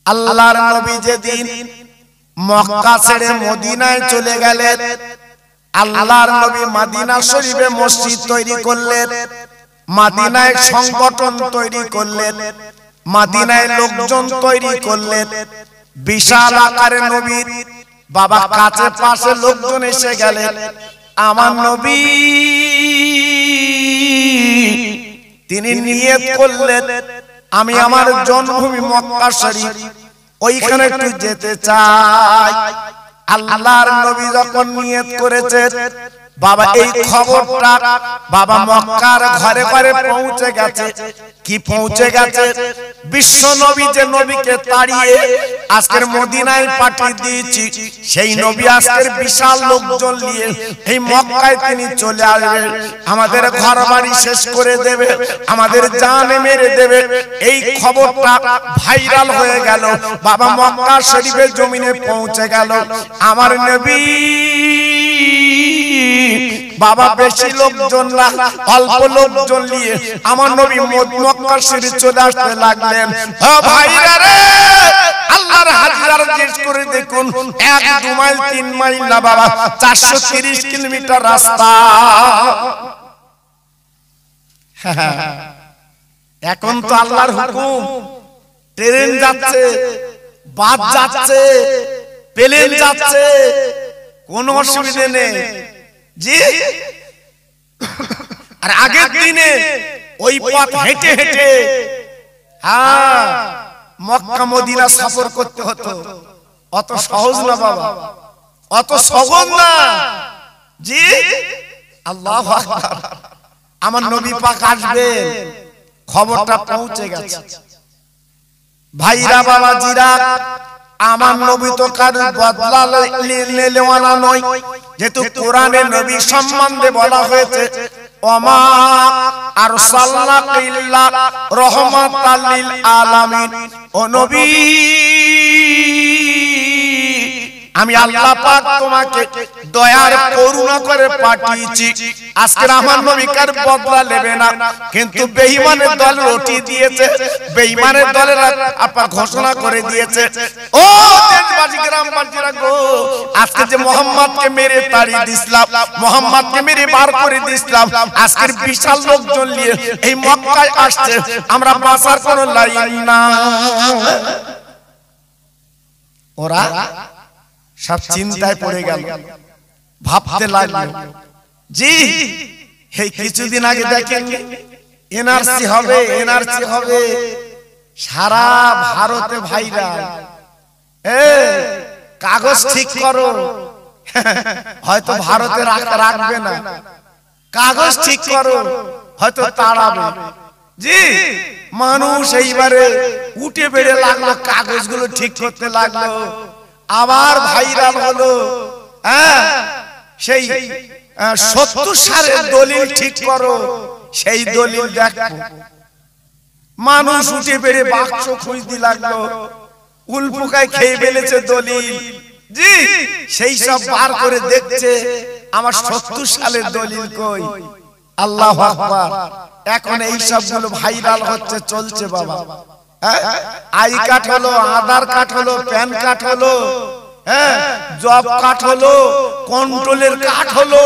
আল্লাহর নবী যেদিন মক্কা ছেড়ে মদিনায় চলে গেলেন, আল্লাহর নবী মদিনা শরীফে মসজিদ তৈরি করলেন, মদিনায় সংগঠন তৈরি করলেন, মদিনায় লোকজন তৈরি করলেন। বিশাল আকারে নবীর বাবা কাছে পাশে লোকজন এসে গেলেন। আমার নবী তিনি নিয়ত করলেন, আমি আমার জন্মভূমি মক্কা শরীফ ওইখানে একটু যেতে চাই। আল্লাহর নবী যখন নিয়ত করেছেন, বাবা এই খবরটা বাবা মক্কার ঘরে ঘরে পৌঁছে গেছে। কি পৌঁছে গেছে? বিশ্ব নবী যে নবীকে তাড়িয়ে আজকের মদিনায় পাঠিয়ে দিয়েছি, সেই নবী আজকের বিশাল লোকজন নিয়ে এই মক্কায় তিনি চলে আসবেন, আমাদের ঘর বাড়ি শেষ করে দেবে, আমাদের জান মেরে দেবে। এই খবরটা ভাইরাল হয়ে গেল, বাবা মক্কা শরীফের জমিনে পৌঁছে গেল। আমার নবী বাবা বেশি লোকজন না, অল্প লোকজন নিয়ে আমার নবী মক্কা শরীফ চলে আসতে লাগলেন। ও ভাইরা রে, আল্লাহর হাজিরা জিজ্ঞেস করে দেখুন, 1-2 মাইল 3 মাইল না বাবা, 430 কিলোমিটার রাস্তা। এখন তো আল্লাহর হুকুম, ট্রেন যাচ্ছে, বাস যাচ্ছে, প্লেন যাচ্ছে, কোনো অসুবিধা নেই জি। আর আগের দিনে ওই পথ হেঁটে হেঁটে মক্কা মদিনা সফর করতে হতো। অত সহজ না বাবা, অত সহজ না জি। আল্লাহু আকবার। আমার নবী পাক আসবেন, খবরটা পৌঁছে গেছে। ভাইরা বাবা জিরা, আমার নবী তো কার বদলা নেওয়ানা নয়, যেহেতু কোরআনে নবী সম্বন্ধে বলা হয়েছে, ওমা আরসালনাকা ইল্লা রাহমাতাল লিল আলামিন। ও নবী, আমি আল্লাহ পাক তোমাকে দয়ার করুণা করে পাঠিয়েছি। আজকের আমার নবী কার বদলা নেবে না, কিন্তু বেঈমানের দল রটি দিয়েছে, বেঈমানের দলেরা আপা ঘোষণা করে দিয়েছে, ও দেশবাসী গ্রামবাসীরা গো, আজকে যে মুহাম্মদকে মেরে তাড়িয়ে দিছিলাম, মুহাম্মদকে মেরে বার করে দিছিলাম, আজকের বিশাল লোকজন নিয়ে এই মক্কায় আসছে, আমরা বাঁচার কোনো লাইন না। ওরা সব চিন্তায় পড়ে গেল, ভাবতে লাগলো জি এই কিছুদিন আগে দেখেন এনআরসি হবে, এনআরসি হবে, সারা ভারতে ভাইরাল, কাগজ ঠিক করো, হয়তো ভারতে রাখবে না, কাগজ ঠিক করো, হয়তো তাড়াবে জি। মানুষ এইবারে উঠে বেড়ে লাগলো, কাগজগুলো ঠিক করতে লাগলো। আবার ভাইরাল হলো, সেই 70 সালের দলিল ঠিক করো, সেই দলিল দেখো। মানুষ উঠে বেড়ে বাক্স খুঁজতে লাগলো, উল্পোকায় খেয়ে ফেলেছে দলিল জি, সেই সব বার করে দেখছে, আমার 70 সালের দলিল কই। আল্লাহু আকবার। এখন এই সবগুলো ভাইরাল হচ্ছে, চলছে বাবা। আই কার্ড হলো, আধার কার্ড হলো, প্যান কার্ড হলো, জব কার্ড হলো, কন্ট্রোলের কার্ড হলো।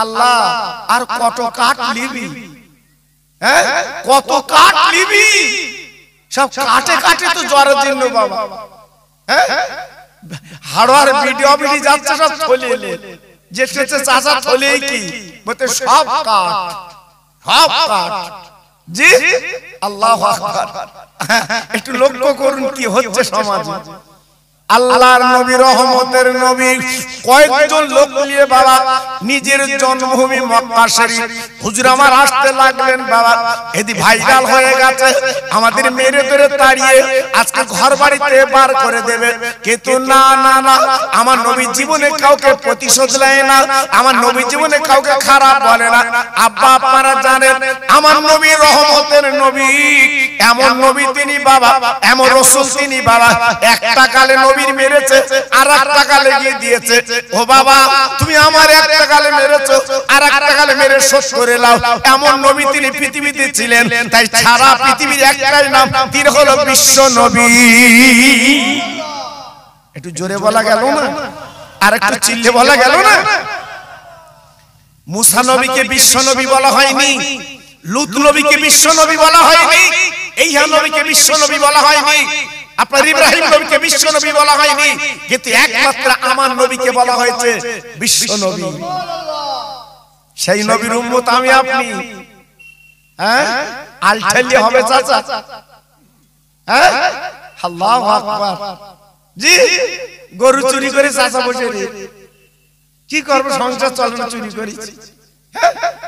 আল্লাহ, আর কত কার্ড নিবি? কত কার্ড নিবি? সব কাটে কাটে তো জ্বরের জন্য বাবা। হাড়োয়ার ভিডিও যাচ্ছে, সব থলে যেতে চাচা থলে কি বলতে, সব কার্ড, সব কার্ড জি। আল্লাহু আকবার। একটু লক্ষ্য করুন কি হচ্ছে সমাজে। আল্লাহর নবী, রহমতের নবী, কয়েকজন লোক নিয়ে বাবা নিজের জন্মভূমি মক্কা শরীফ হুজুর আমার আসতে লাগলেন। বাবা এদি ভাইরাল হয়ে গেছে, আমাদের মেরে ধরে তাড়িয়ে আজকে ঘর বাড়িতে বার করে দেবে। কিন্তু না না না, আমার নবী জীবনে কাউকে প্রতিশোধ নেয় না, আমার নবী জীবনে কাউকে খারাপ বলে না। আব্বা আপনারা জানেন, আমার নবী রহমতের নবী, এমন নবী তিনি বাবা, এমন রাসূল তিনি বাবা। একটা কালে নবীর মেরেছে আর একটা গালে গিয়ে দিয়েছে, ও বাবা তুমি আমার একটা গালে মেরেছো আর একটা গালে মেরে শোধ করে নাও। এমন নবী তিনি পৃথিবীতে ছিলেন, তাই সারা পৃথিবীর একটাই নাম, তিনি হলো বিশ্ব নবী। একটু জোরে বলা গেল না, আর একটু চিল্লে বলা গেল না? মুসা নবীকে বিশ্ব নবী বলা হয়নি, লূত নবীকে বিশ্ব নবী বলা হয়নি, ঈসা নবীকে বিশ্ব নবী বলা হয়নি, আপনার ইব্রাহিম নবীকে বিশ্ব নবী বলা হয়নি, কিন্তু একমাত্র আমার নবীকে বলা হয়েছে বিশ্ব নবী। সেই নবীর উম্মত আমি আপনি। হ্যাঁ, আলঠাইলে হবে চাচা? হ্যাঁ, আল্লাহু আকবার। জি, গরু চুরি করে চাচা বসে রে, কি করবো, সংসার চলে না, চুরি করেছি।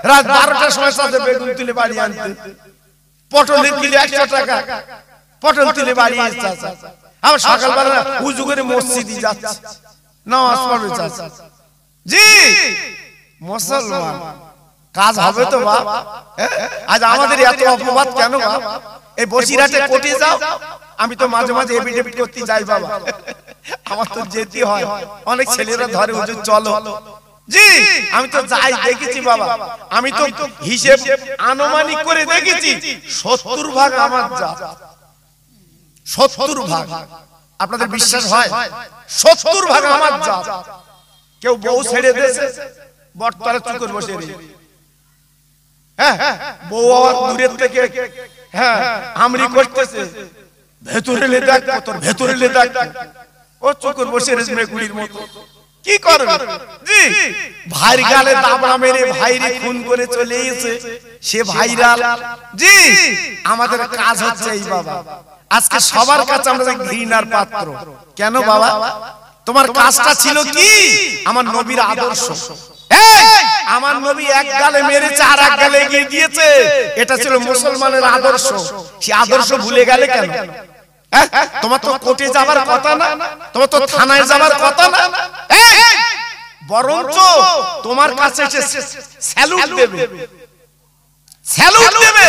রাত 12টার সময় চাচা বেগুন তুলে বাড়ি আনতে, পটল কিলো 100 টাকা, পটল তুলে বাড়ি আসছে চাচা। আবার সকালবেলা উজু করে মসজিদে যাচ্ছে, নামাজ পড়বে চাচা। জি, মুসলমান কাজ হবে তো বাপ। আজ আমাদের এত অপবাদ কেন বাপ? এই বসিরহাটে কোর্টে যাও, আমি তো মাঝে মাঝে এফিডেভিট করতে যাই বাবা, আমার তো যেতে হয়, অনেক ছেলেরা ধরে হুজুর চলো। জি, আমি তো যাই, দেখেছি বাবা, আমি তো হিসেব আনুমানিক করে দেখেছি 70 ভাগ আমার জাত, 70 ভাগ। আপনাদের বিশ্বাস হয়? 70 ভাগ আমার জাত। কেউ বউ ছেড়ে দিয়েছে, বটতলা চুকর বসে রে, হ্যাঁ, বউ আবার দূরের থেকে হ্যাঁ আমরি করতেছে, ভেতরে লে দেখ, তোর ভেতরে লে দেখ, ও চুকর বসে রে মেকুড়ির মতো। কি করবে? জি, ভাইর গালে দাবড়া মেরে ভাইরে খুন করে চলে এসে সে ভাইরাল। জি, আমাদের কাজ হচ্ছে এই বাবা, আজকে সবার কাছে আমরা ঘৃণার পাত্র। কেন বাবা? তোমার কাজটা ছিল কি? আমার নবীর আদর্শ। আমার নবী এক গালে মেরেছে আর এক গালে এগিয়ে দিয়েছে, এটা ছিল মুসলমানের আদর্শ। সে আদর্শ ভুলে গেলে কেন? তোমার তো কোর্টে যাবার কথা না, তোমার তো থানায় যাবার কথা না, বরঞ্চ তোমার কাছে এসে স্যালুট দেবে, স্যালুট দেবে।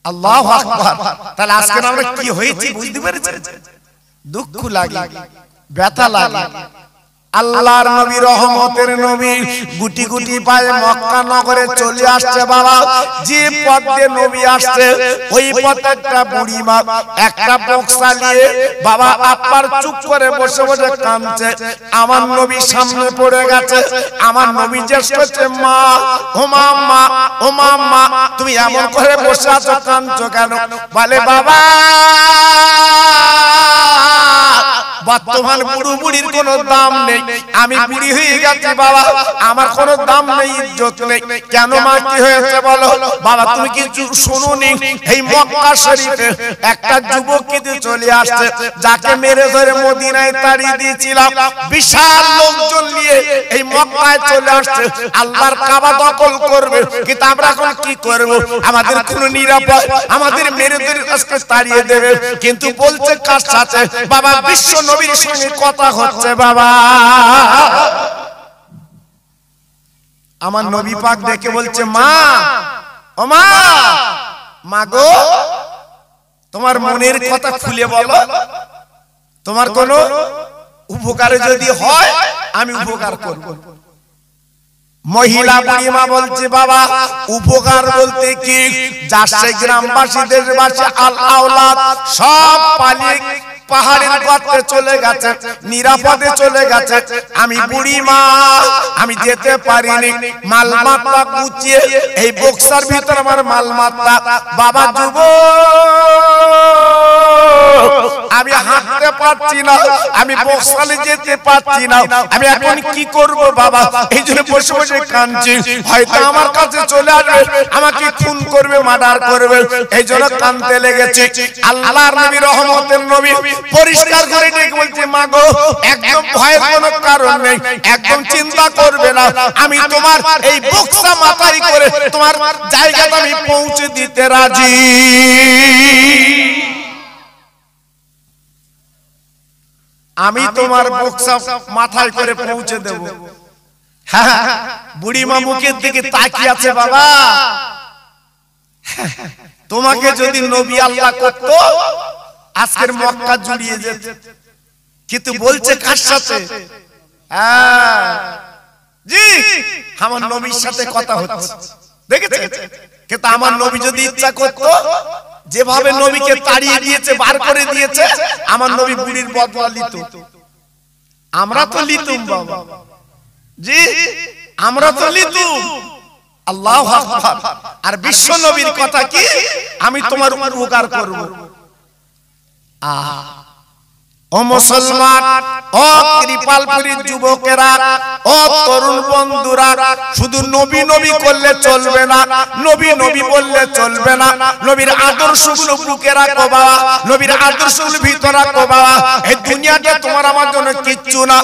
আল্লাহু আকবার। তাহলে আজকে আমরা কি হয়েছি বুঝতে পেরেছেন? দুঃখ লাগে, ব্যথা লাগে। আল্লাহর নবী, রহমতের নবী, গুটি গুটি পায়ে মক্কা নগরে চলে আসছে বাবা। যে পথ দিয়ে নবী আসছে ওই পথে একটা বুড়ি মা একটা বক্সা নিয়ে বাবা আপার চুপ করে বসে বসে কাঁদছে। আমার নবী সামনে পড়ে গেছে, আমার নবী জিজ্ঞেস করছে, মা, ও মা, মা, ও মা, মা, তুমি এমন করে বসে আছো, কাঁদছো কেন? বলে, বাবা বর্তমান বুড়ো বুড়ির কোনো দাম নেই, আমি বুড়ি হয়ে গেছি বাবা, আমার কোনো দাম নেই, ইজ্জত নেই। কেন মা, কি হয়েছে বলো? বাবা তুমি কিছু শুনুনি, এই মক্কা শরীফে একটা যুবক কিন্তু চলে আসছে, যাকে মেরে ধরে মদিনায় তাড়িয়ে দিয়েছিলাম, বিশাল লোকজন নিয়ে এই মক্কায় চলে আসছে, আল্লাহর কাবা দখল করবে। কিন্তু আমরা এখন কি করব? আমাদের কোনো নিরাপদ, আমাদের মেরে ধরে আজকে তাড়িয়ে দেবে। কিন্তু বলছে কার সাথে? বাবা বিশ্ব নবীর সঙ্গে কথা হচ্ছে বাবা। আমার নবী পাক দেখে বলছে, মা, ও মা, মা গো, তোমার মনের কথা খুলে বলো, তোমার কোনো উপকারে যদি হয় আমি উপকার করব। মহিলা বুড়িমা বলছে, বাবা উপকার বলতে কি? যাচ্ছে গ্রামবাসী, দেশবাসী, আল আওলাদ সব পালিয়ে পাহাড়ের গর্তে চলে গেছে, নিরাপদে চলে গেছে। আমি বুড়ি মা, আমি যেতে পারিনি, মালমাত্তা গুছিয়ে এই বক্সার ভিতর আমার মালমাত্তা। বাবা যুবক, আমি হাঁটতে পারছি না, আমি বক্সালে যেতে পারছি না, আমি এখন কি করব বাবা? এই জন্য বসে বসে কাঁদছি, হয়তো আমার কাছে চলে আসবে, আমাকে খুন করবে, মার্ডার করবে, এই জন্য কাঁদতে লেগেছে। আল্লাহর নবী, রহমতের নবী পরিষ্কার করে ডেকে বলছে, মা গো, একদম ভয়ের কোনো কারণ নেই, একদম চিন্তা করবে না, আমি তোমার এই বক্সা মাথায় করে তোমার জায়গাটা আমি পৌঁছে দিতে রাজি। আমি তোমার বক্সা মাথায় করে পৌঁছে দেব। বুড়িমা মুখের দিকে তাকিয়ে আছে, বাবা তোমাকে যদি নবী আল্লাহ করত আজকের মক্কা জুড়িয়ে যেত, কিন্তু বলছে কার সাথে? জি, আমার নবীর সাথে কথা হচ্ছে, দেখেছেন? কিন্তু আমার নবী যদি ইচ্ছা করতো, যেভাবে নবীকে তাড়িয়ে দিয়েছে, বার করে দিয়েছে, আমার নবী বুড়ির বদলা নিত। আমরা তো লিতুম বাবা, জি আমরা তো লিতুম। আল্লাহু আকবার। আর বিশ্ব নবীর কথা কি, আমি তোমার উপকার করব। ও মুসলমান, ও কৃপালপুরীর যুবকেরা, ও তরুণ বন্ধুরা, শুধু নবী নবী করলে চলবে না, নবী নবী বললে চলবে না। নবীর আদর্শগুলো বুকে রাখো বাবা, নবীর আদর্শগুলো ভিতরে রাখো বাবা। এই দুনিয়াতে তোমার আমার জন্য কিচ্ছু না।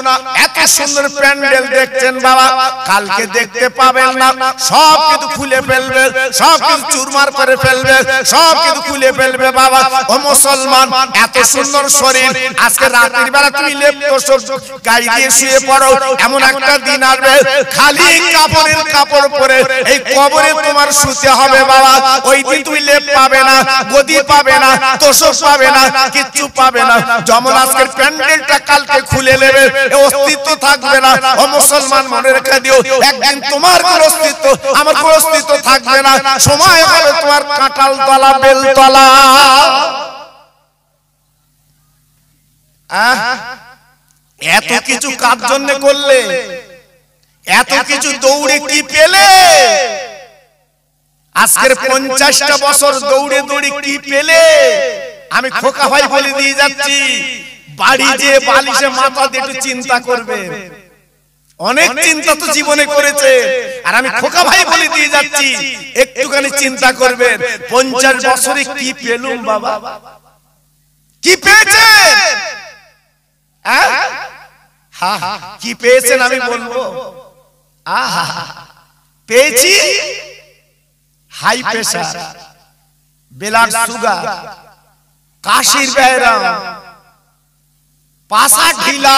এত সুন্দর প্যান্ডেল দেখছেন বাবা, কালকে দেখতে পাবেন না, সব কিছু খুলে ফেলবে, সব কিছু চুরমার করে ফেলবে, সব কিছু খুলে ফেলবে বাবা। ও মুসলমান, এত সুন্দর শরীর, আজকে রাতের বেলা তুমি লেপ তোষক গায়ে দিয়ে শুয়ে পড়ো, এমন একটা দিন আসবে খালি কাপড়ের কাপড় পরে এই কবরে তোমার শুতে হবে বাবা। ওই দিন তুমি লেপ পাবে না, গদি পাবে না, তোষক পাবে না, কিচ্ছু পাবে না। যেমন আজকের প্যান্ডেলটা কালকে খুলে নেবে, অস্তিত্ব থাকবে না। ও মুসলমান, মনে রেখে দিও, একদিন তোমার কোনো অস্তিত্ব, আমার কোনো অস্তিত্ব থাকবে না। সময় হবে তোমার কাঁঠাল তলা, বেল তলা। এত কিছু কার জন্য করলে? এত কিছু দৌড়ে কি পেলে? আজকের 50টা বছর দৌড়ে দৌড়ে কি পেলে? আমি খোকা ভাই বলে দিয়ে যাচ্ছি, বাড়ি যে বালিশে মাথা দিয়ে একটু চিন্তা করবে। অনেক চিন্তা তো জীবনে করেছে, আর আমি খোকা ভাই বলে দিয়ে যাচ্ছি, একটুখানি চিন্তা করবেন 50 বছরে কি পেলুম বাবা, কি পেয়েছেন? কি পেয়েছেন আমি বলবো? পেয়েছি হাই প্রেসার, ব্লাড সুগার, কাশির ব্যায়াম, পাশা ঢিলা,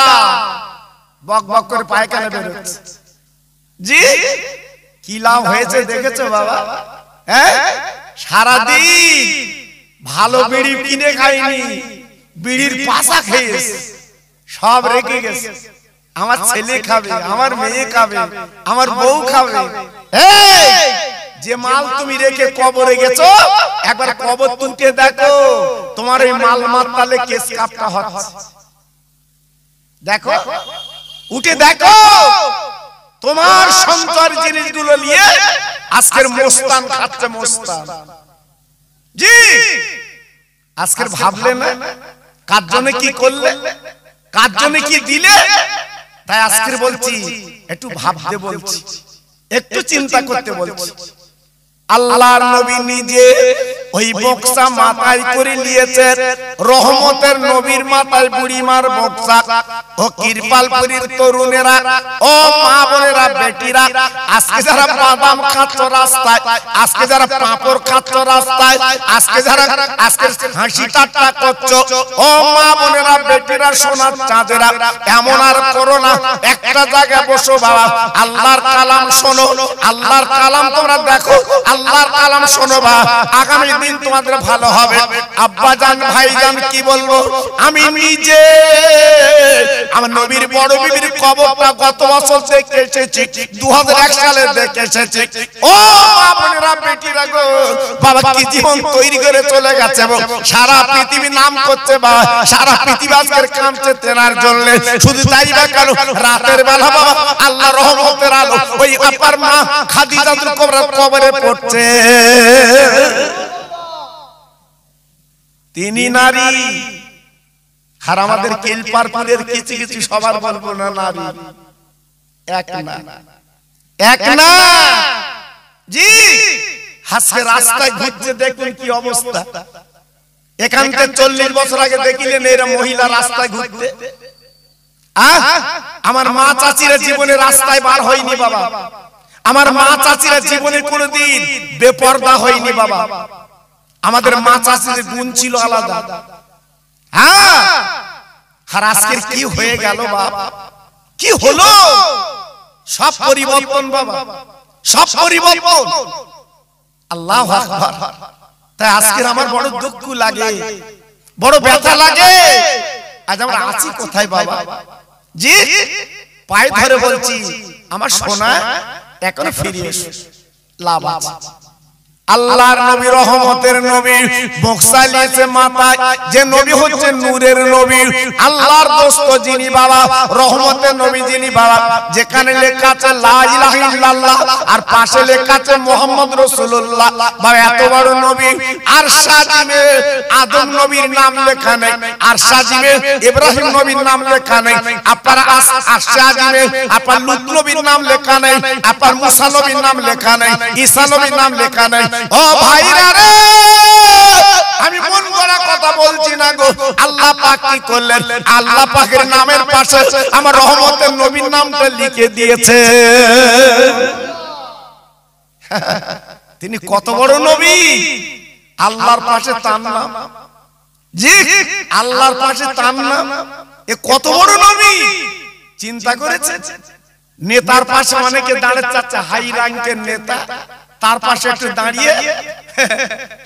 বক বক করে পায়খানা বেরোচ্ছে। জি, কি লাভ হয়েছে দেখেছো বাবা? সারাদিন ভালো বিড়ি কিনে খাইনি, বিড়ির পাশা খেয়েছে, সব রেখে গেছে। আমার ছেলে খাবে, আমার মেয়ে খাবে, আমার বউ খাবে। যে মাল তুমি রেখে কবরে গেছো, একবার কবর তুলতে দেখো, তোমার এই মাল মাতালে কেস কাপটা হচ্ছে। দেখো, উঠে দেখো, তোমার সঞ্চয় জিনিসগুলো নিয়ে আজকের মোস্তান খাচ্ছে, মোস্তান। জি, আজকের ভাবলে না কার জন্য কি করলে, কার জন্য কি দিলে? তাই আজকে বলছি, একটু ভাবতে বলছি, একটু চিন্তা করতে বলছি। আল্লাহর নবী নিজে ওই বক্সা মাথায় করে নিয়েছেন, রহমতের নবীর মাথায় বুড়িমার বক্সা। ও কৃপালপুরীর তরুণেরা, ও মা বোনেরা, বেটিরা, আজকে যারা বাদাম খাচ্ছ রাস্তায়, আজকে যারা পাঁপড় খাচ্ছ রাস্তায়, আজকে যারা আজকে হাসি ঠাট্টা করছো, ও মা বোনেরা, বেটিরা, সোনার চাঁদেরা, এমন আর করো না। একটা জায়গায় বসো বাবা, আল্লাহর কালাম শোনো, আল্লাহর কালাম তোমরা দেখো, আল্লাহর কালাম শোনো বা, আগামী দিন তোমাদের ভালো হবে। আব্বা জান, ভাই জান, কি বলবো, আমি নিজে আমার নবীর বড় বিবির কবরটা গত বছর দেখে এসেছি, 2001 সালে দেখে এসেছি। ও মা বোনেরা, বেটিরা গো, বাবা কি জীবন তৈরি করে চলে গেছে, সারা পৃথিবী নাম করছে বা, সারা পৃথিবী আজকের কাঁদছে তেনার জন্য। শুধু তাই বা কেন, রাতের বেলা বাবা আল্লাহ রহমতের আলো ওই আপার মা খাদিজাতুল কুবরার কবরে পড়ছে। তিনি নারী, আর আমাদের কেলপারপুরের কিছু কিছু সবার বলবো না, নারী এক না, এক না। জি, আজকে রাস্তায় ঘুরছে, দেখুন কি অবস্থা। এখান থেকে 40 বছর আগে দেখিলেন এরা মহিলা রাস্তায় ঘুরতে। আমার মা চাচিরা জীবনে রাস্তায় বার হয়নি বাবা, আমার মা চাচিরা জীবনে কোনোদিন বেপরদা হয়নি বাবা। আমাদের মা চাচিদের গুণ ছিল আলাদা। আর আজকের কি হয়ে গেল বাবা, কি হলো? সব পরিবর্তন বাবা, সব পরিবর্তন। আল্লাহু আকবার। তাই আজকের আমার বড় দুঃখ লাগে, বড় ব্যথা লাগে। আজ আমরা আছি কোথায় বাবা? জি পায়ে ধরে বলছি আমার সোনা এখনো ফিরে এসো, লাভ আছে। আল্লাহর নবী রহমতের নবী বক্সালিয়েছে মাথায় যে নবী হচ্ছে নূরের নবী, আল্লাহর দোস্ত যিনি বাবা, রহমতের নবী যিনি বাবা, যেখানে লেখা আছে লা ইলাহা ইল্লাল্লাহ আর পাশে লেখা আছে মুহাম্মদ রাসূলুল্লাহ, বাবা এত বড় নবী। আর সাজিমে আদম নবীর নাম লেখা নেই, আর সাজিমে ইব্রাহিম নবীর নাম লেখা নেই, আপনার সাজিমে আপনার লূত নবীর নাম লেখা নেই, আপনার মুসা নবীর নাম লেখা নেই, ঈসা নবীর নাম লেখা নেই। ও ভাইরা রে, আমি মন গড়া কথা বলছি না গো। আল্লাহ পাক কি করলেন? আল্লাহ পাকের নামের পাশে আমার রহমতের নবীর নামটা লিখে দিয়েছে। তিনি কত বড় নবী, আল্লাহর পাশে তার নাম। জি আল্লাহর পাশে তার নাম, এ কত বড় নবী চিন্তা করেছে। নেতার পাশে অনেকে দাঁড়াতে চাচ্ছে, হাই র্যাঙ্কের নেতা, তার পাশে একটু দাঁড়িয়ে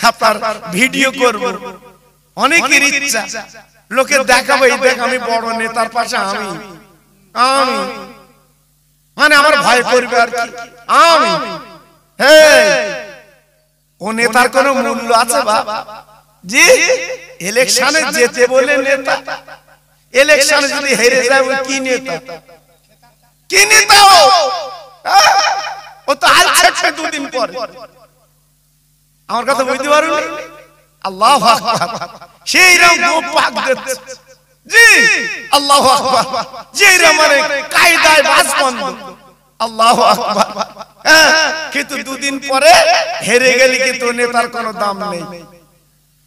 আপনার ভিডিও করব, অনেকের ইচ্ছা লোকে দেখাবো, এই দেখ আমি বড় নেতার পাশে আমি আমি মানে আমার ভয় করবে আর কি আমি। ও নেতার কোনো মূল্য আছে বাবা? জি ইলেকশনে যেতে বলে নেতা, ইলেকশনে যদি হেরে যায় ও কি নেতা? কি নেতা ও তো আল ছেড়ে দুদিন পর। আমার কথা বুঝতে পারো? আল্লাহু আকবার, সেই রকম পাক দিচ্ছে। জি আল্লাহু আকবার, যেই মানে কায়দায় বাস বন্ধ। আল্লাহু আকবার। কিন্তু দুদিন পরে হেরে গেলে কিন্তু নেতার কোনো দাম নেই।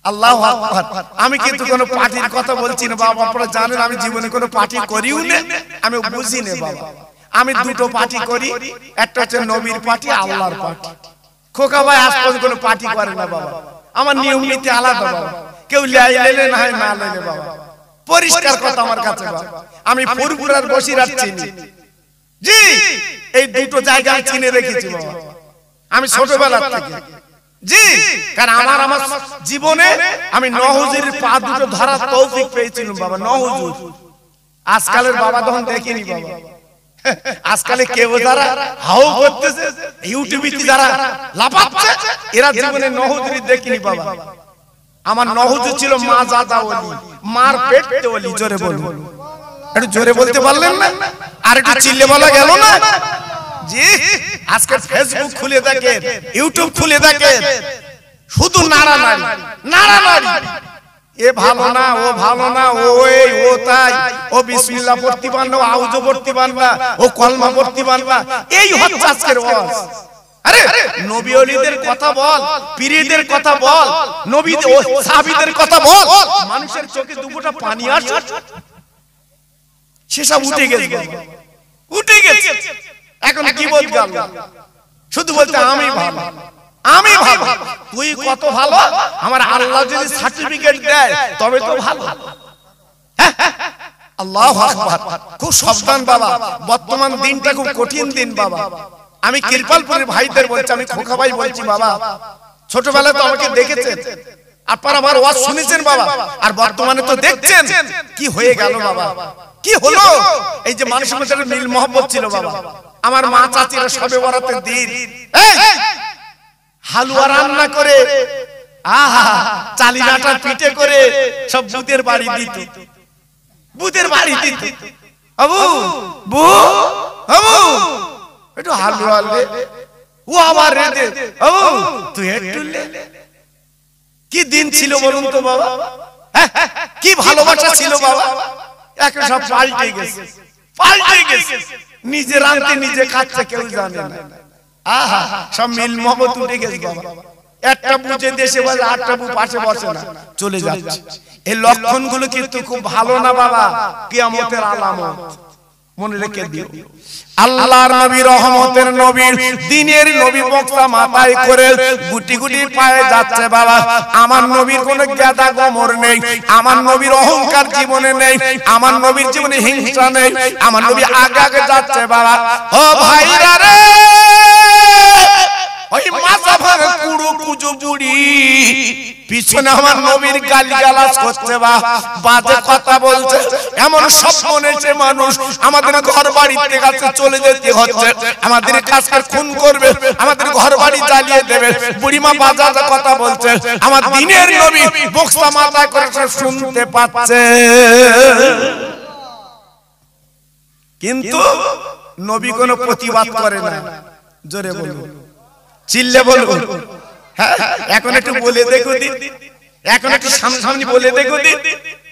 আল্লাহু আকবার। আমি কিন্তু কোনো পার্টির কথা বলছি না বাবা, আপনারা জানেন আমি জীবনে কোনো পার্টি করিও না, আমি বুঝি না বাবা। আমি দুটো পার্টি করি, একটা হচ্ছে নবীর পার্টি, আল্লাহর পার্টি। খোকা ভাই আজ পর্যন্ত কোনো পার্টি করে না বাবা, আমার নিয়ম নীতি আলাদা বাবা। কেউ লেলে না হয় না লেলে বাবা, পরিষ্কার কথা আমার কাছে বাবা। আমি ফুরফুরার বসিরহাট চিনি। জি এই দুটো জায়গা চিনে রেখেছি বাবা আমি ছোটবেলা থেকে। জি কারণ আমার জীবনে আমি নহুজুরের পা দুটো ধরার তৌফিক পেয়েছিলাম বাবা। নহুজুর আজকালের বাবা তখন দেখিনি বাবা। আজকালে কেউ যারা হাও করতেছে ইউটিউবে যারা লাফাচ্ছে, এরা জীবনে নহুজুরি দেখিনি বাবা। আমার নহুজুর ছিল মা জাদা ওলি, মার পেটতে ওলি। জোরে বলুন, একটু জোরে বলতে পারলেন না? আর একটু চিল্লে বলা গেল না? জি আজকে ফেসবুক খুলে দেখেন, ইউটিউব খুলে দেখেন, শুধু নাড়ানাড়ি নাড়ানাড়ি। এ ভালো না, ও ভালো না, ও এই ও তাই, ও বিসমিল্লাহ পড়তে পারল, ও আউযু পড়তে পারল, ও কলমা পড়তে পারল, এই হচ্ছে আজকের ওয়াজ। আরে নবী ওলিদের কথা বল, পীরদের কথা বল, নবী ও সাহাবীদের কথা বল, মানুষের চোখে দুফোঁটা পানি আসে, সেসব উঠে গেছে, উঠে গেছে। এখন কি বলতে গেল? শুধু বলতে আমি ভালো, আমি ভালো। তুই কত ভালো, আমার আল্লাহ যদি সার্টিফিকেট দেয় তবে তো ভালো। আল্লাহু আকবার। খুব সাবধান বাবা, বর্তমান দিনটা খুব কঠিন দিন বাবা। আমি কিরপালপুরের ভাইদের বলছি, আমি খোকা ভাই বলছি বাবা। ছোটবেলায় তো আমাকে দেখেছেন, আপনারা আমার ওয়াজ শুনেছেন বাবা, আর বর্তমানে তো দেখছেন কি হয়ে গেল বাবা। কি হলো? এই যে মানুষের মধ্যে মিল মহব্বত ছিল বাবা। আমার মা চাচিরা সবে বরাতের দিন হালুয়া রান্না করে, আহা চালিনাটা পিঠে করে সব বুদের বাড়ি দিত, বুদের বাড়ি দিত। আবু বু আবু একটু হালুয়া লে, ও আবার রে দে, আবু তুই একটু লে। কি দিন ছিল বলুন তো বাবা, কি ভালোবাসা ছিল বাবা। এখন সব পাল্টে গেছে, পাল্টে গেছে। নিজে রাঁধতে নিজে খাচ্ছে, কেউ জানে না। আহা সব মিল মহব্বত উঠে গেছে বাবা। একটা বুঝে দেশে বসে, আটটা বু পাশে বসে না, চলে যাচ্ছে। এই লক্ষণগুলো কিন্তু খুব ভালো না বাবা, কিয়ামতের আলামত। মনে রেখে দিও। আল্লাহর নবী রহমতের নবী, দ্বীনের নবী বক্তা মাথায় করে গুটি গুটি পায়ে যাচ্ছে বাবা। আমার নবীর কোনো গাদা গোমর নেই, আমার নবীর অহংকার জীবনে নেই, আমার নবীর জীবনে হিংসা নেই, আমার নবী আগে আগে যাচ্ছে বাবা। ও ভাইরা রে, ওই মাজাভার কুড়ু কুজু বুড়ি পিছনে আমার নবীর গালিগালাজ করছে বা বাজে কথা বলছে। এমন স্বপ্ন নেছে মানুষ আমাদের ঘর বাড়িতে কাছে চলে যেতে হচ্ছে, আমাদের কাজকে খুন করবে, আমাদের ঘর বাড়ি জ্বালিয়ে দেবে। বুড়িমা বাজে কথা বলছে, আমার দিনের নবী বক্সা মাথায় করে শুনতে পাচ্ছে, কিন্তু নবী কোনো প্রতিবাদ করে না। জোরে বলুন, চিল্লে বলুন। হ্যাঁ, এখন একটু বলে দেখো দি, এখন একটু সামনাসামনি বলে দেখো দি,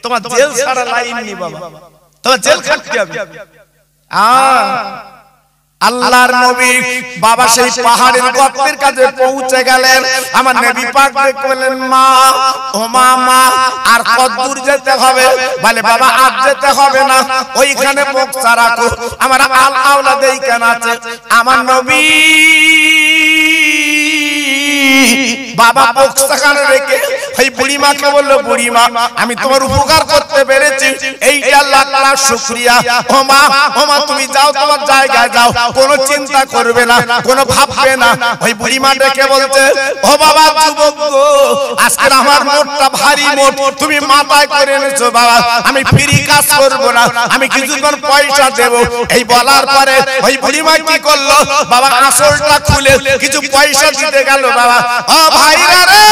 তোমার জেল ছাড়া লাইন নেই বাবা, তোমার জেল খাটতে হবে। আল্লাহর নবী বাবা সেই পাহাড়ের গর্তের কাছে পৌঁছে গেলেন। আমার নবী পাক বললেন, মা ও মা, আর কতদূর যেতে হবে? বলে বাবা আজ যেতে হবে না, ওইখানে বক্সা রাখো, আমার আল আওলাদ এইখানে আছে। আমার নবী বাবা বক্সাখানে রেখে ওই বুড়িমাকে বললো, বুড়িমা আমি তোমার উপকার করতে পেরেছি, এইটা লাখ লাখ শুকরিয়া। ও মা তুমি যাও, তোমার জায়গায় যাও, কোনো চিন্তা করবে না, কোনো ভাববে না। ওই বুড়িমা ডেকে বলছে, ও বাবা যুবক গো, আজকে আমার মোটটা ভারী মোট, তুমি মাথায় করে এনেছো বাবা, আমি ফ্রি কাজ করব না, আমি কিছুক্ষণ পয়সা দেব। এই বলার পরে ওই বুড়িমা কি করলো বাবা, আসলটা খুলে কিছু পয়সা দিতে গেল বাবা। ও ভাইরা রে,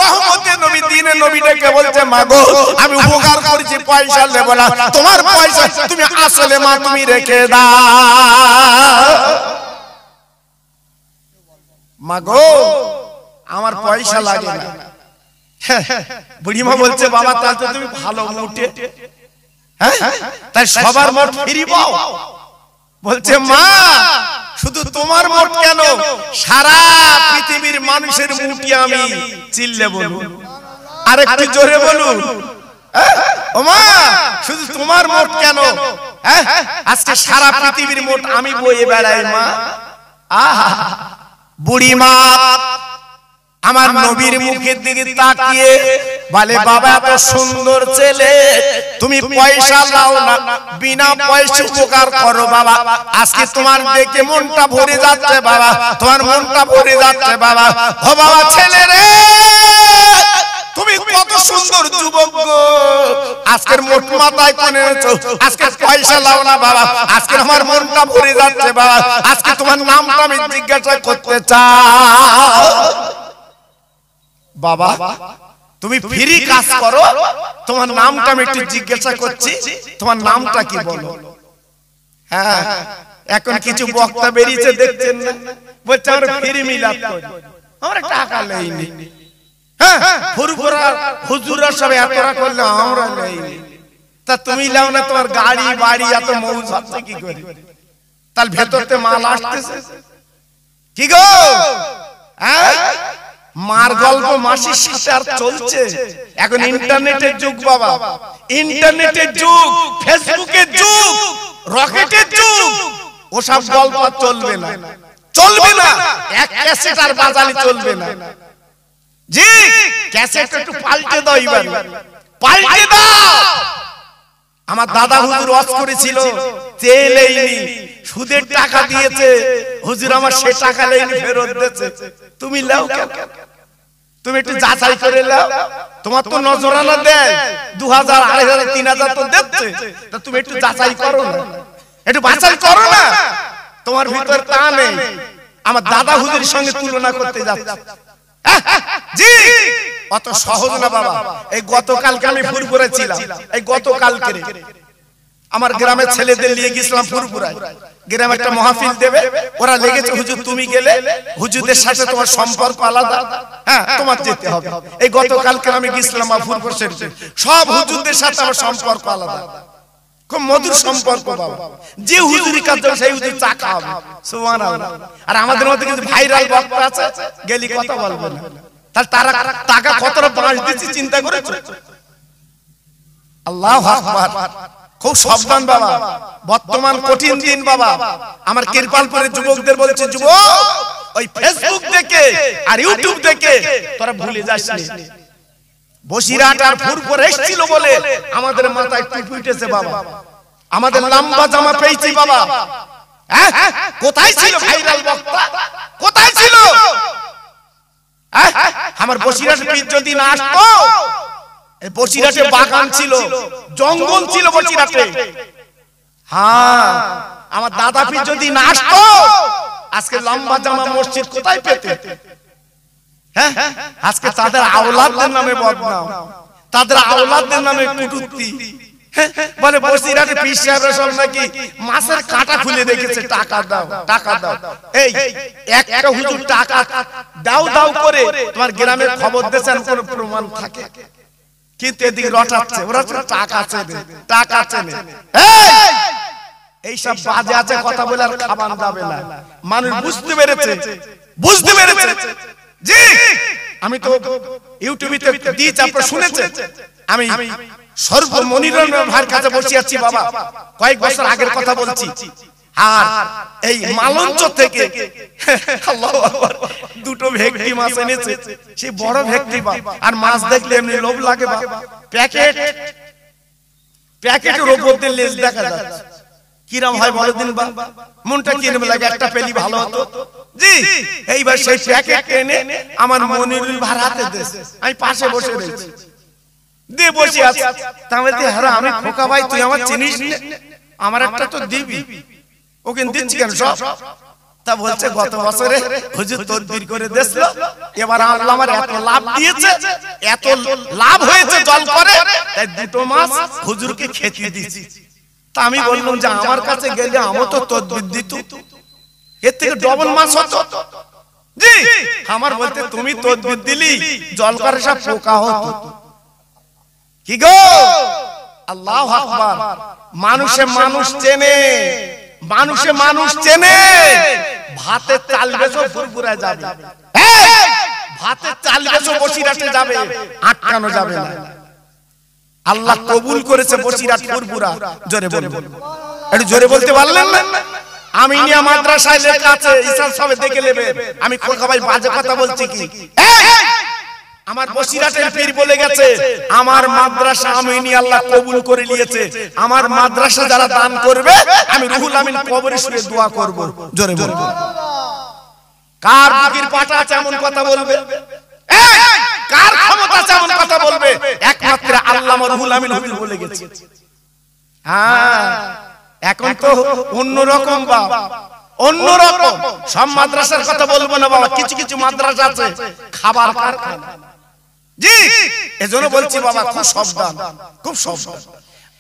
রহমতের নবী দিনের নবী ডেকে বলছে, মা গো আমি উপকার করেছি, পয়সা নেব না, তোমার পয়সা তুমি আসলে মা তুমি রেখে দাও। মা গো আমার পয়সা লাগে না। বুড়িমা বলছে, বাবা তাহলে তো তুমি ভালো মোটে, হ্যাঁ তাই সবার মোট ফ্রি পাও। বলছে, মা শুধু তোমার মোট কেন, সারা পৃথিবীর মানুষের মুটি আমি। চিল্লে বলুন, আরেকটু জোরে বলুন। ও মা শুধু তোমার মোট কেন, আজকে সারা পৃথিবীর মোট আমি বয়ে বেড়াই মা। আহা, বুড়িমা আমার নবীর মুখের দিকে তাকিয়ে বলে, বাবা এত সুন্দর ছেলে, তুমি পয়সা দাও না, বিনা পয়সা উপকার করো বাবা, আজকে তোমার দেখে মনটা ভরে যাচ্ছে বাবা, তোমার মনটা ভরে যাচ্ছে বাবা। ও বাবা ছেলে রে, তুমি কত সুন্দর যুবক গো, আজকের মোট মাথায় কোনে এনেছো, আজকে পয়সা লাও না বাবা, আজকে আমার মনটা ভরে যাচ্ছে বাবা, আজকে তোমার নামটা আমি জিজ্ঞাসা করতে চাই। বাবা তুমি ফ্রি কাজ করো, তোমার নামটা আমি একটু জিজ্ঞাসা করছি, তোমার নামটা কি বলো? হ্যাঁ এখন কিছু বক্তা বেরিয়েছে দেখছেন না, বলছে আমরা ফ্রি মিলাদ করি, আমরা টাকা লইনি। হ্যাঁ ফুরফুরা হুজুররা সব এতরা করলে আমরা লইনি, তা তুমি লাও না, তোমার গাড়ি বাড়ি এত মৌজ হচ্ছে কি করে? তার ভেতরতে মাল আসতেছে কি গো? হ্যাঁ মার গল্প মাসির সাথে আর চলছে? এখন ইন্টারনেটের যুগ বাবা, ইন্টারনেটের যুগ, ফেসবুকের যুগ, রকেটের যুগ, ওসব গল্প চলবে না, চলবে না। এক ক্যাসেট আর বাজালে চলবে না। জি ক্যাসেট একটু পাল্টে দাও, এবার পাল্টে দাও। আমার দাদা হুজুর ওয়াজ করেছিল, তেলেইনি সুদের টাকা দিয়েছে হুজুর, আমার সে টাকা লেইনি ফেরত দিয়েছে। তুমি লাও কেন? তুমি একটু যাচাই করে লাও, তোমার তো নজরানা দেয় 2000 2500 3000 তো দিচ্ছে, তা তুমি একটু যাচাই করো না, একটু বাছাই করো না, তোমার ভিতর তা নেই। আমার দাদা হুজুরের সঙ্গে তুলনা করতে যাচ্ছে, জি অত সহজ না বাবা। এই গতকালকে আমি ফুরফুরায় ছিলাম, এই গতকালকে আমার গ্রামের ছেলেদের নিয়ে গেছিলাম ফুরফুরায়, গ্রামে একটা মাহফিল দেবে, ওরা লেগেছে হুজুর তুমি গেলে হুজুরদের সাথে তোমার সম্পর্ক আলাদা, হ্যাঁ তোমার যেতে হবে। এই গতকালকে আমি গেছিলাম ফুরফুর শরীফে, সব হুজুরদের সাথে আমার সম্পর্ক আলাদা, খুব মধুর সম্পর্ক বাবা। যে হুজুরি কাজ করে সেই হুজুর চা খাওয়াবে, সুবহানাল্লাহ। আর আমাদের মধ্যে কিন্তু ভাইরাল বক্তা আছে, গেলি কথা বলবে না, তার তারা টাকা কতটা বাঁশ দিচ্ছি চিন্তা করেছো? আল্লাহু আকবার। খুব সাবধান বাবা, বর্তমান কঠিন দিন বাবা। আমার কিরপালপুরের যুবকদের বলছে, যুবক ওই ফেসবুক দেখে আর ইউটিউব দেখে তোরা ভুলে যাস না। বসিরহাট আর ফুরফুর এসেছিল বলে আমাদের মাথায় টুপি উঠেছে বাবা, আমাদের লম্বা জামা পেয়েছি বাবা, কোথায় ছিল ভাইরাল বক্তা? কোথায় ছিল? আমার বসিরহাটের পীর যদি না আসতো, এই বসিরহাটে বাগান ছিল, জঙ্গল ছিল বসিরহাটে। হ্যাঁ, আমার দাদা পীর যদি না আসতো, আজকে লম্বা জামা মসজিদ কোথায় পেতে? হ্যাঁ, আজকে তাদের আওলাদদের নামে বদনাম, তাদের আওলাদদের নামে কটূক্তি। বলে বসিরহাটে পীর সাহেবরা সব নাকি মাছের কাঁটা খুলে রেখেছে, টাকা দাও টাকা দাও। এই একটা হুজুর টাকা দাও দাও করে তোমার গ্রামের খবর দিয়েছেন, কোন প্রমাণ থাকে? কিন্তু এদিকে রটাচ্ছে, ওরা টাকা চেনে, টাকা চেনে। এই সব বাজে আছে কথা বলে আর খাবার যাবে না। মানুষ বুঝতে পেরেছে, বুঝতে পেরেছে। জি, আমি তো ইউটিউবে দিয়েছি, আপনারা শুনেছেন। আমি সর্বমনিরণ ভাইয়ের কাছে বসে আছি বাবা, কয়েক বছর আগের কথা বলছি। আর এই মালঞ্চ থেকে আল্লাহু আকবার দুটো ভেটকি মাছ এনেছে, সেই বড় ভেটকি মাছ। আর মাছ দেখলে এমনি লোভ লাগে বাবা। প্যাকেটের উপর দিয়ে লেজ দেখা যাচ্ছে, কিরম হয় বলো দিন বা? মনটা কিরম লাগে, একটা পেলি ভালো হতো। জি, এইবার সেই প্যাকেট এনে আমার মনিরুল ভাইয়ের হাতে দিয়েছে, আমি পাশে বসে রয়েছি, দিয়ে বসে আছি। তাহলে আমি খোকা ভাই, তুই আমার চিনিস না, আমার একটা তো দিবি। ওকে দিচ্ছি কেন সব? তা বলছে গত বছরে হুজুর তদবির করে দিয়েছিল, এবার আল্লাহ আমার এত লাভ দিয়েছে, এত লাভ হয়েছে জল করে, তাই দুটো মাছ হুজুরকে খেতে দিয়েছি। তা আমি বললাম যে আমার কাছে গেলে আমার তো তদবির দিত, এর থেকে ডবল মাছ হতো। জি, আমার বলতে তুমি তদবির দিলি, জল করে সব পোকা হতো। কি গো, আল্লাহু আকবার। মানুষে মানুষ চেনে, মানুষে মানুষ চেনে। ভাতে চাল বেচো ফুরফুরায় যাবে, ভাতে চাল বেচো বসিরহাটে যাবে, আটকানো যাবে না। আল্লাহ কবুল করেছে বসিরহাট ফুরফুরা। জোরে বলবেন, একটু জোরে বলতে পারলেন না? আমিনিয়া মাদ্রাসায় লেখা আছে, ইসলাম সবে দেখে নেবে। আমি খোকা ভাই বাজে কথা বলছি কি? আমার বসিরহাটের পীর বলে গেছে, আমার মাদ্রাসা আমিনি আল্লাহ কবুল করে নিয়েছে। আমার মাদ্রাসা যারা দান করবে, আমি রুহুল আমিন কবরে শুয়ে দোয়া করব। জোরে বলবো, কার বুকের পাটা আছে এমন কথা বলবে? কার ক্ষমতা আছে এমন কথা বলবে? একমাত্র আল্লাহ রুহুল আমিন বলে গেছে। হ্যাঁ, এখন তো অন্যরকম বাবা, অন্যরকম। সব মাদ্রাসার কথা বলবো না বাবা, কিছু কিছু মাদ্রাসা আছে খাবার কারখানা। জি, এজন্য বলছি বাবা, খুব সাবধান, খুব সাবধান।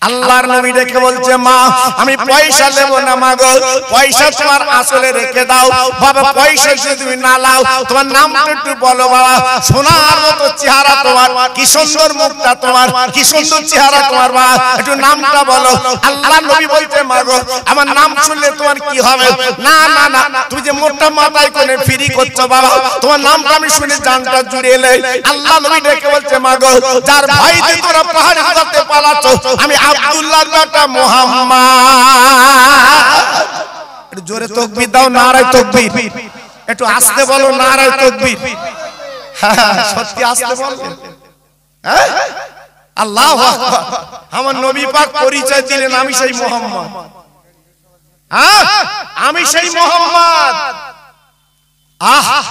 আল্লাহর নবী ডেকে বলছে, মা আমি পয়সা নেব না মা গো, পয়সা তোমার আসলে রেখে দাও। বাবা পয়সা যদি তুমি না লাও, তোমার নামটা একটু বলো বাবা। সোনার মতো চেহারা তোমার, কি সুন্দর মুখটা তোমার, কি সুন্দর চেহারা তোমার, বাবা একটু নামটা বলো। আল্লাহর নবী বলছে, মা গো আমার নাম শুনলে তোমার কি হবে? না না না, তুমি যে মোটা মাথায় করে ফ্রি করছো বাবা, তোমার নামটা আমি শুনে জানটা জুড়িয়ে এলে। আল্লাহ নবী ডেকে বলছে, মা গো যার ভয়তে তোরা পাহাড় করতে পালাচ্ছ, আমি আব্দুল্লাহর বেটা মুহাম্মদ। জোরে তাকবীর দাও, নারায়ে তাকবীর। একটু আস্তে বলো, নারায়ে তাকবীর। সত্যি আস্তে বলবেন। হ্যাঁ, আল্লাহু আকবার। আমার নবী পাক পরিচয় দিলেন, আমি সেই মুহাম্মদ। হ্যাঁ, আমি সেই মুহাম্মদ। আহা,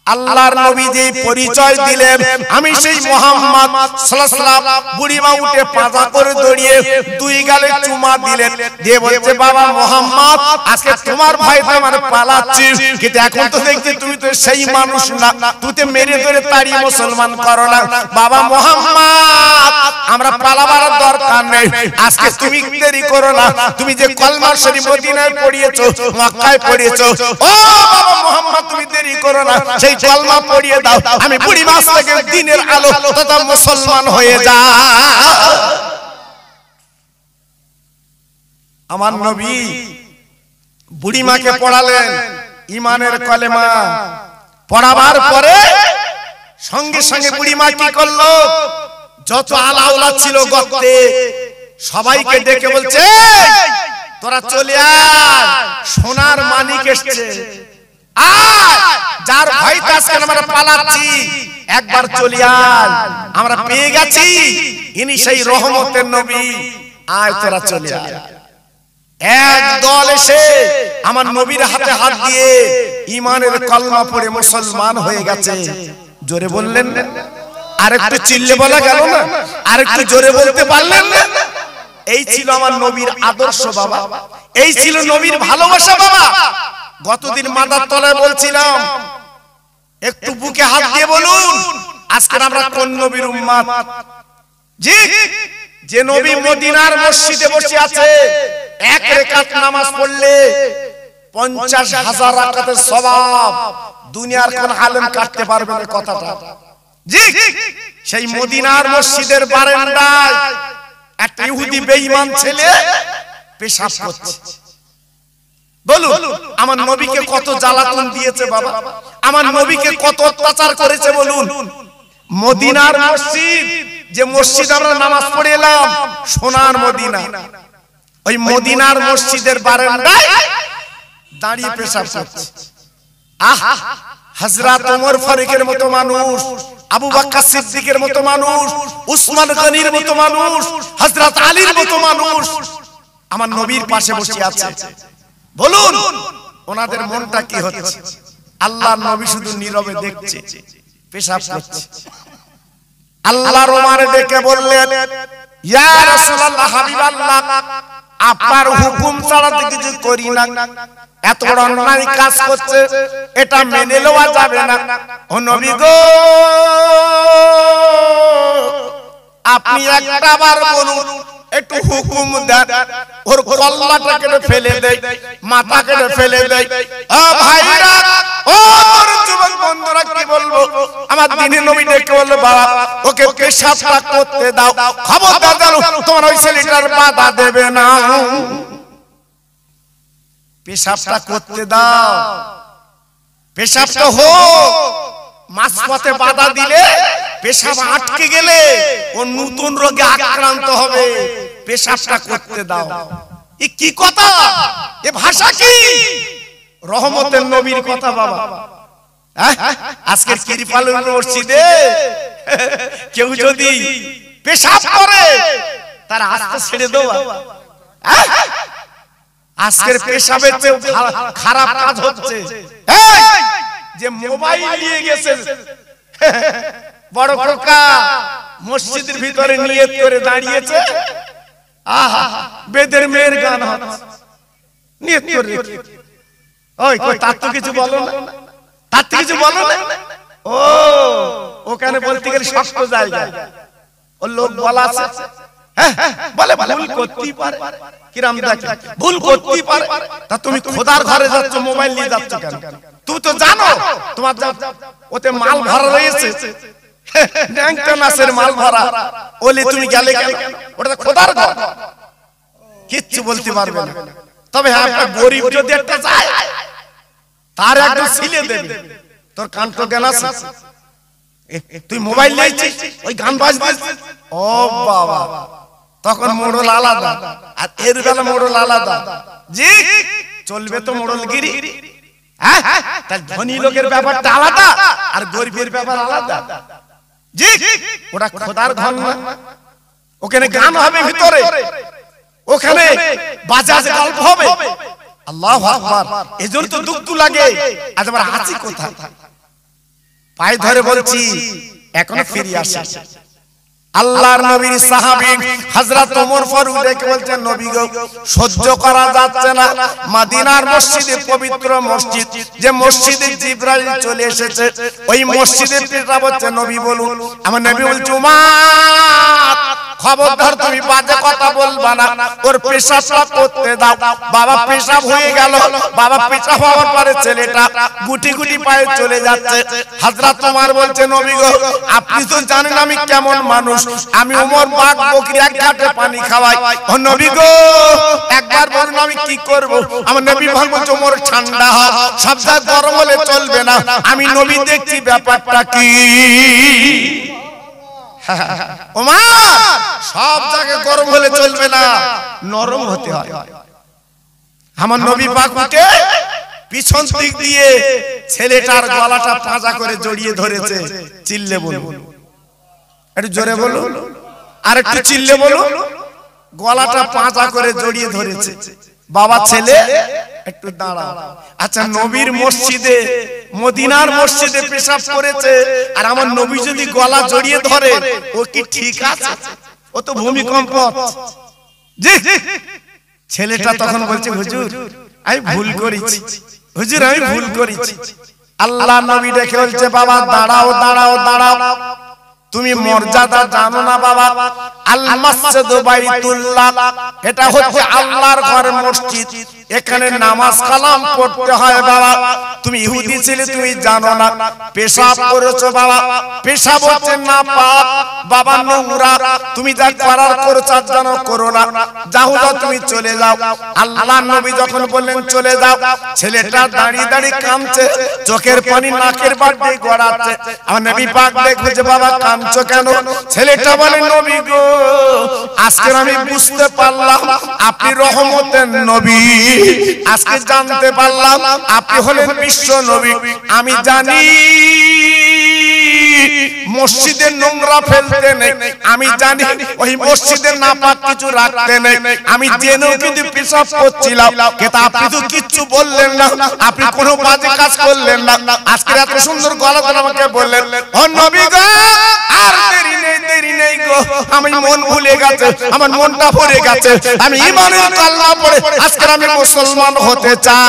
আল্লাহর নবী যে পরিচয় দিলেন, আমি সেই মুহাম্মদ সাল্লাল্লাহু আলাইহি ওয়াসাল্লাম। বুড়িমা উঠে পাজা করে দড়িয়ে দুই গালে চুমা দিলেন, দিয়ে বলছে, বাবা মুহাম্মদ আজকে তোমার ভয়তে আমার পালাচ্ছি, কিন্তু এখন তো দেখছি তুমি তো সেই মানুষ না, তুই তো মেরে ধরে তাড়িয়ে মুসলমান করো না। বাবা মুহাম্মদ আমরা পালাবার দরকার নেই, আজকে তুমি দেরি করো না। তুমি যে কলমা শরীফ মদিনায় পড়িয়েছো, মক্কায় পড়িয়েছো, ও বাবা মুহাম্মদ তুমি দেরি করো না, সেই কলমা পড়িয়ে দাও। আমি বুড়ি মাস থেকে দিনের আলো তথা মুসলমান হয়ে যা। আমার নবী বুড়িমাকে পড়ালেন ইমানের কলেমা। পড়াবার পরে সঙ্গে সঙ্গে বুড়িমা কি করলো, যত আলাউলা ছিল গর্তে সবাইকে ডেকে বলছে, তোরা চলে আয়, সোনার মানিক এসেছে। যার ভয়তে আজকে আমরা পালাচ্ছি, একবার চলে আয়, আমরা পেয়ে গেছি ইনি সেই রহমতের নবী, আয় তোরা চলে আয়। এক দল এসে আমার নবীর হাতে হাত দিয়ে ঈমানের কলমা পড়ে মুসলমান হয়ে গেছে। জোরে বললেন না? আরেকটু চিল্লে বলা গেল না? আরেকটু জোরে বলতে পারলেন না? এই ছিল আমার নবীর আদর্শ বাবা, এই ছিল নবীর ভালোবাসা বাবা। গতদিন মাদার তলায় বলছিলাম, একটু বুকে হাত দিয়ে বলুন আজকে আমরা কোন নবীর উম্মত? জি, যে নবী মদিনার মসজিদে বসে আছে, এক রাকাত নামাজ পড়লে 50,000 রাকাতের সওয়াব দুনিয়ার কোন আলেম কাটতে পারবে না কথাটা। জি, সেই মদিনার মসজিদের বারান্দায় একটা ইহুদি বেঈমান ছেলে পেশাব করছে। বলুন আমার নবীকে কত জ্বালাতন দিয়েছে বাবা, আমার নবীকে কত অত্যাচার করেছে বলুন। মদিনার মসজিদ, যে মসজিদ আমরা নামাজ পড়ে এলাম, সোনার মদিনা, ওই মদিনার মসজিদের বারান্দায় দাঁড়িয়ে পেশাব করছে। আহা, হযরত ওমর ফারুকের মতো মানুষ, আবু বকর সিদ্দিকের মতো মানুষ, উসমান গনির মতো মানুষ, হযরত আলীর মতো মানুষ আমার নবীর পাশে বসে আছে। বলুন ওনাদের মনটা কি হচ্ছে? আল্লাহর নবী শুধু নীরবে দেখছে, পেশাব করছে। আল্লাহর ওমরে ডেকে বললেন, ইয়া রাসূলুল্লাহ, হাবিবাল্লাহ, আপনার হুকুম ছাড়া তো কিছু করি না। এত বড় অন্যায় কাজ করছে, এটা মেনে নেওয়া যাবে না। ও নবী গো, আপনি একটা বার বলুন, একটু হুকুম দেন, ওর কল্লাটা কেটে ফেলে দেয়, মাথা কেটে ফেলে দেয়। ও ভাইরা, ও আমার যুবক বন্ধুরা, কি বলবো? আমার দ্বীনের নবী ডেকে বলল, বাবা ওকে পেশাবটা করতে দাও, খবরদার জানো তোমার ওই ছেলেটার বাধা দেবে না, পেশাবটা করতে দাও, পেশাবটা হোক। মাঝপথে বাধা দিলে, পেশাব আটকে গেলে ও নতুন রোগে আক্রান্ত হবে, পেশাবটা করতে দাও। এ কি কথা? এ ভাষা কি? রহমতের নবীর কথা বাবা। আজকের কিরিপালুর মসজিদে কেউ যদি পেশাব করে তার আস্তে ছেড়ে দেওয়া। আজকের পেশাবের চেয়ে খারাপ কাজ হচ্ছে যে মোবাইল নিয়ে গেছে বড় খোকা, মসজিদের ভিতরে নিয়ত করে দাঁড়িয়েছে, আহা বেদের মেয়ের গান হচ্ছে, নিয়ত করে। ওই কই তার তো কিছু বলো না, তার তো কিছু বলো না। ও ওখানে বলতে গেলে শক্ত জায়গা, ও লোক বলা আছে, বলে ভুল করতেই পারে, কিরাম দেখে ভুল করতেই পারে। তা তুমি খোদার ঘরে যাচ্ছ, মোবাইল নিয়ে যাচ্ছ কেন? তুমি তো জানো তোমার ওতে মাল ভরা রয়েছে, মাল ভরা, ওলে তুমি গেলে কেন? ওটা খোদার ঘর, কিচ্ছু বলতে পারবে না। তবে হ্যাঁ, একটা গরিব যদি একটা যায়, তার একটু ছিলে দেবে। তোর কান তো জ্ঞান আছে, তুই মোবাইল নিয়েছিস, ওই গান বাজছিস, ও বাবা, তখন মোড়ল আলাদা, আর এর বেলা মোড়ল আলাদা। জি, চলবে তো মোড়লগিরি। ধনী লোকের ব্যাপারটা আলাদা, আর গরিবের ব্যাপার আলাদা। জি, ওটা খোদার ঘর না, ওখানে গান হবে ভিতরে, ওখানে বাজাজ গল্প হবে। আল্লাহু আকবার। এজন্য তো দুঃখ লাগে, আজ আমরা আছি কোথায়? পায়ে ধরে বলছি, এখনো ফিরে আসে। আল্লাহর নবীর সাহাবী হযরত ওমর ফারুক ডেকে বলছেন, নবী গো, সহ্য করা যাচ্ছে না, মদিনার মসজিদে, পবিত্র মসজিদ, যে মসজিদে জিবরাইল চলে এসেছে, ওই মসজিদে পেশাব হচ্ছে। নবী বলুন, আমার নবী বলছে, উমার খবরদার তুমি বাজে কথা বলবা না, ওর পেশাবটা করতে দাও। বাবা পেশাব হয়ে গেল, বাবা পেশাব হওয়ার পরে ছেলেটা গুটি গুটি পায়ে চলে যাচ্ছে। হযরত ওমর বলছে, নবী গো, আপনি তো জানেন আমি কেমন মানুষ, আমি ওমর বাঘ বকরি এক ঘাটে পানি খাওয়াই। ও নবী গো, একবার বলুন আমি কি করব? আমার নবী বলছে, ওমর ঠান্ডা হ, সব জায়গায় গরম হলে চলবে না, আমি নবী দেখছি ব্যাপারটা কি। ওমর, সব জায়গায় গরম হলে চলবে না, নরম হতে হয়। আমার নবী পাক উঠে পিছন দিক দিয়ে ছেলেটার গলাটা পাঁজা করে জড়িয়ে ধরেছে। চিল্লে বলুন, একটু জোরে বলুন, আর একটু চিল্লে বলুন। গলাটা পাঁজা করে জড়িয়ে ধরেছে। বাবা ছেলে একটু দাঁড়াও। আচ্ছা, নবীর মসজিদে, মদিনার মসজিদে পেশাব করেছে, আর আমার নবী যদি গলা জড়িয়ে ধরে, ও কি ঠিক আছে? ও তো ভূমিকম্প। ছেলেটা তখন বলছে, হুজুর আমি ভুল করেছি, হুজুর আমি ভুল করেছি। আল্লাহ নবী ডেকে বলছে, বাবা দাঁড়াও দাঁড়াও দাঁড়াও, তুমি মর্যাদা জানো না বাবা? আল মাসজিদু বাইতুল্লাহ, এটা হচ্ছে আল্লাহর ঘর, মসজিদ। এখানে নামাজ কালাম পড়তে হয় বাবা। তুমি ইহুদি ছিলে, তুমি জানো না। পেশাব করেছো বাবা, পেশাব হচ্ছে না পাক বাবা, নোংরা। তুমি যা করার করছো জানো, করো না, যাও যাও, তুমি চলে যাও। আল্লাহ নবী যখন বললেন চলে যাও, ছেলেটা দাঁড়িয়ে দাঁড়িয়ে কাঁদছে, চোখের পানি নাকের বাট দিয়ে গড়াচ্ছে। আমার নবী পাক দেখে যে, বাবা কাঁদছো কেন? ছেলেটা বলে, নবী গো, আজকে আমি বুঝতে পারলাম আপনি রহমতের নবী। আজকে জানতে পারলাম আপনি হলেন বিশ্ব নবী। আমি জানি মসজিদে নোংরা ফেলতে নেই, আমি জানি ওই মসজিদে নাপাক কিছু রাখতে নেই, আমি জেনেও কিন্তু পেশাব করছিলাম, কিন্তু আপনি তো কিচ্ছু বললেন না, আপনি কোনো বাজে কাজ করলেন না। আজকে এত সুন্দর গলা ধরে আমাকে বললেন, ও নবী গো, আর দেরি নেই, দেরি নেই গো, আমি মন ভুলে গেছে, আমার মনটা ভরে গেছে, আমি ঈমানের কালেমা পড়ে আজকে আমি মুসলমান হতে চাই।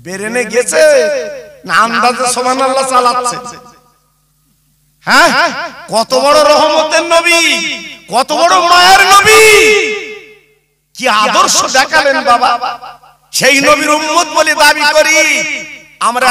বেরেনে গেছে না আন্দাজে সুবহানাল্লাহ চালাচ্ছে? হ্যাঁ, কত বড় রহমতের নবী, কত বড় মায়ের নবী, কি আদর্শ দেখালেন বাবা। সেই নবীর উম্মত বলে দাবি করি আমরা।